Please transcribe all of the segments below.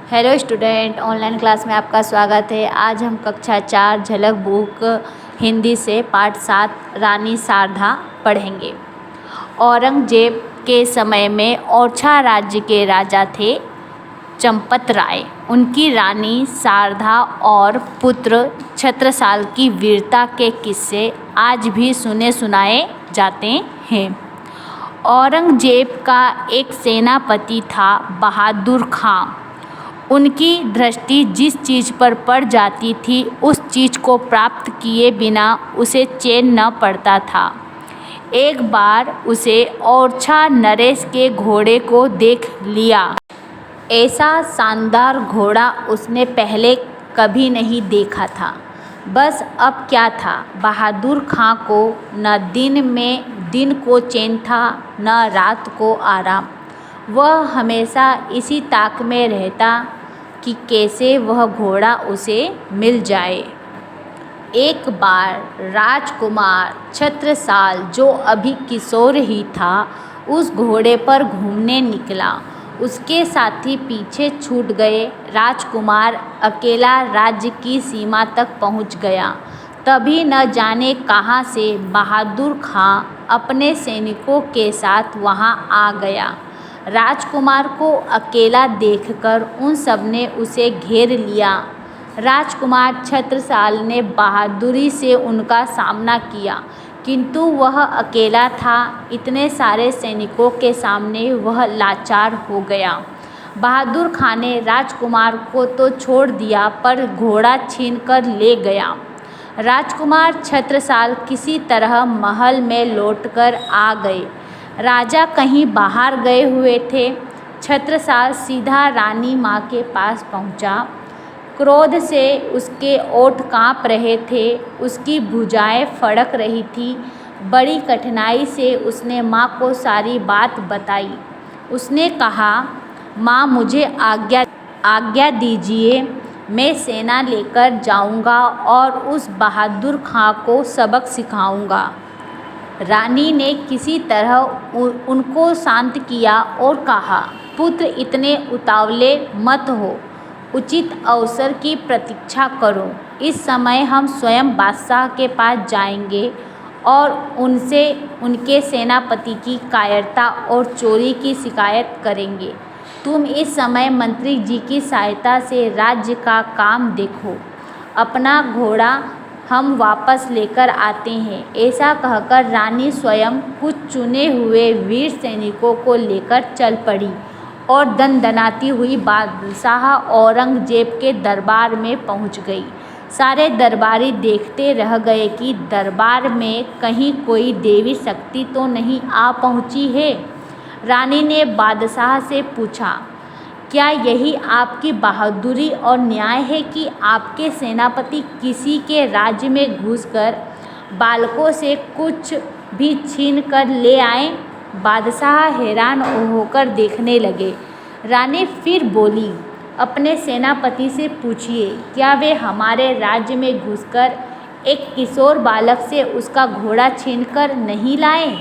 Hello student, online class में आपका स्वागत है। आज हम कक्षा 4 झलक बुक हिंदी से पाठ 7 रानी शारदा पढ़ेंगे। औरंगजेब के समय में ओरछा राज्य के राजा थे चंपत राय। उनकी रानी शारदा और पुत्र छत्रसाल की वीरता के किस्से आज भी सुने सुनाए जाते हैं। औरंगजेब का एक सेनापति था बहादुर खां। उनकी दृष्टि जिस चीज़ पर पड़ जाती थी उस चीज़ को प्राप्त किए बिना उसे चैन न पड़ता था। एक बार उसे ओरछा नरेश के घोड़े को देख लिया। ऐसा शानदार घोड़ा उसने पहले कभी नहीं देखा था। बस अब क्या था, बहादुर खां को न दिन को चैन था न रात को आराम। वह हमेशा इसी ताक में रहता कि कैसे वह घोड़ा उसे मिल जाए। एक बार राजकुमार छत्रसाल, जो अभी किशोर ही था, उस घोड़े पर घूमने निकला। उसके साथी पीछे छूट गए। राजकुमार अकेला राज्य की सीमा तक पहुंच गया। तभी न जाने कहां से बहादुर खां अपने सैनिकों के साथ वहां आ गया। राजकुमार को अकेला देखकर उन सब ने उसे घेर लिया। राजकुमार छत्रसाल ने बहादुरी से उनका सामना किया, किंतु वह अकेला था। इतने सारे सैनिकों के सामने वह लाचार हो गया। बहादुर खां ने राजकुमार को तो छोड़ दिया, पर घोड़ा छीनकर ले गया। राजकुमार छत्रसाल किसी तरह महल में लौटकर आ गए। राजा कहीं बाहर गए हुए थे। छत्रसाल सीधा रानी माँ के पास पहुँचा। क्रोध से उसके ओठ काँप रहे थे, उसकी भुजाएं फड़क रही थी। बड़ी कठिनाई से उसने माँ को सारी बात बताई। उसने कहा, माँ, मुझे आज्ञा दीजिए, मैं सेना लेकर जाऊंगा और उस बहादुर खां को सबक सिखाऊंगा। रानी ने किसी तरह उनको शांत किया और कहा, पुत्र, इतने उतावले मत हो, उचित अवसर की प्रतीक्षा करो। इस समय हम स्वयं बादशाह के पास जाएंगे और उनसे उनके सेनापति की कायरता और चोरी की शिकायत करेंगे। तुम इस समय मंत्री जी की सहायता से राज्य का काम देखो। अपना घोड़ा हम वापस लेकर आते हैं। ऐसा कहकर रानी स्वयं कुछ चुने हुए वीर सैनिकों को लेकर चल पड़ी और दनदनाती हुई बादशाह औरंगजेब के दरबार में पहुंच गई। सारे दरबारी देखते रह गए कि दरबार में कहीं कोई देवी शक्ति तो नहीं आ पहुंची है। रानी ने बादशाह से पूछा, क्या यही आपकी बहादुरी और न्याय है कि आपके सेनापति किसी के राज्य में घुसकर बालकों से कुछ भी छीन कर ले आए? बादशाह हैरान होकर देखने लगे। रानी फिर बोली, अपने सेनापति से पूछिए, क्या वे हमारे राज्य में घुसकर एक किशोर बालक से उसका घोड़ा छीनकर नहीं लाए?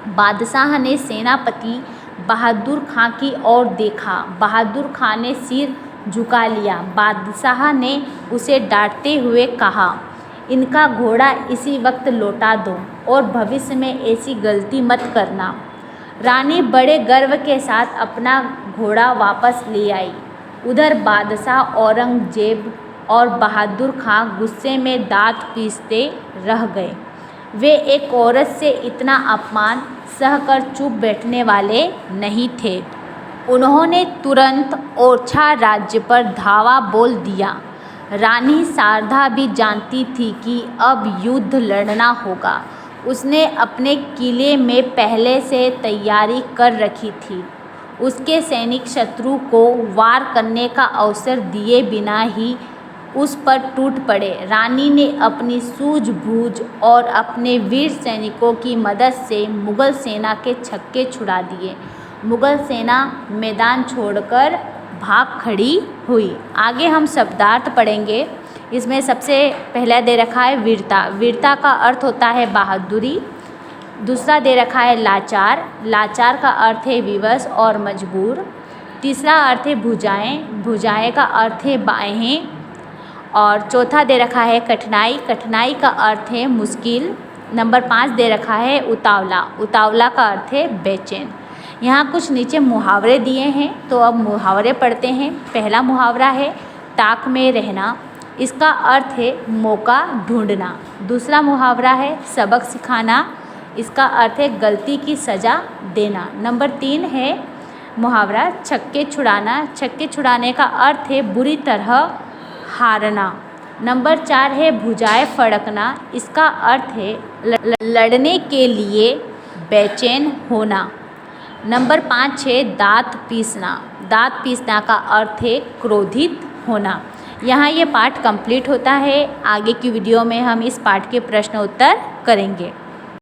बादशाह ने सेनापति बहादुर खां की ओर देखा। बहादुर खां ने सिर झुका लिया। बादशाह ने उसे डांटते हुए कहा, इनका घोड़ा इसी वक्त लौटा दो और भविष्य में ऐसी गलती मत करना। रानी बड़े गर्व के साथ अपना घोड़ा वापस ले आई। उधर बादशाह औरंगजेब और बहादुर खां गुस्से में दांत पीसते रह गए। वे एक औरत से इतना अपमान सहकर चुप बैठने वाले नहीं थे। उन्होंने तुरंत ओरछा राज्य पर धावा बोल दिया। रानी शारदा भी जानती थी कि अब युद्ध लड़ना होगा। उसने अपने किले में पहले से तैयारी कर रखी थी। उसके सैनिक शत्रु को वार करने का अवसर दिए बिना ही उस पर टूट पड़े। रानी ने अपनी सूझबूझ और अपने वीर सैनिकों की मदद से मुगल सेना के छक्के छुड़ा दिए। मुगल सेना मैदान छोड़कर भाग खड़ी हुई। आगे हम शब्दार्थ पढ़ेंगे। इसमें सबसे पहला दे रखा है वीरता। वीरता का अर्थ होता है बहादुरी। दूसरा दे रखा है लाचार। लाचार का अर्थ है विवश और मजबूर। तीसरा अर्थ है भुजाएं, भुजाएं का अर्थ है बाहें। और चौथा दे रखा है कठिनाई, कठिनाई का अर्थ है मुश्किल। नंबर 5 दे रखा है उतावला, उतावला का अर्थ है बेचैन। यहाँ कुछ नीचे मुहावरे दिए हैं, तो अब मुहावरे पढ़ते हैं। पहला मुहावरा है ताक में रहना, इसका अर्थ है मौका ढूंढना। दूसरा मुहावरा है सबक सिखाना, इसका अर्थ है गलती की सज़ा देना। नंबर 3 है मुहावरा छक्के छुड़ाना, छक्के छुड़ाने का अर्थ है बुरी तरह हारना। नंबर 4 है भुजाएं फड़कना, इसका अर्थ है लड़ने के लिए बेचैन होना। नंबर 5 है दांत पीसना, दांत पीसना का अर्थ है क्रोधित होना। यहाँ ये पाठ कंप्लीट होता है। आगे की वीडियो में हम इस पाठ के प्रश्न उत्तर करेंगे।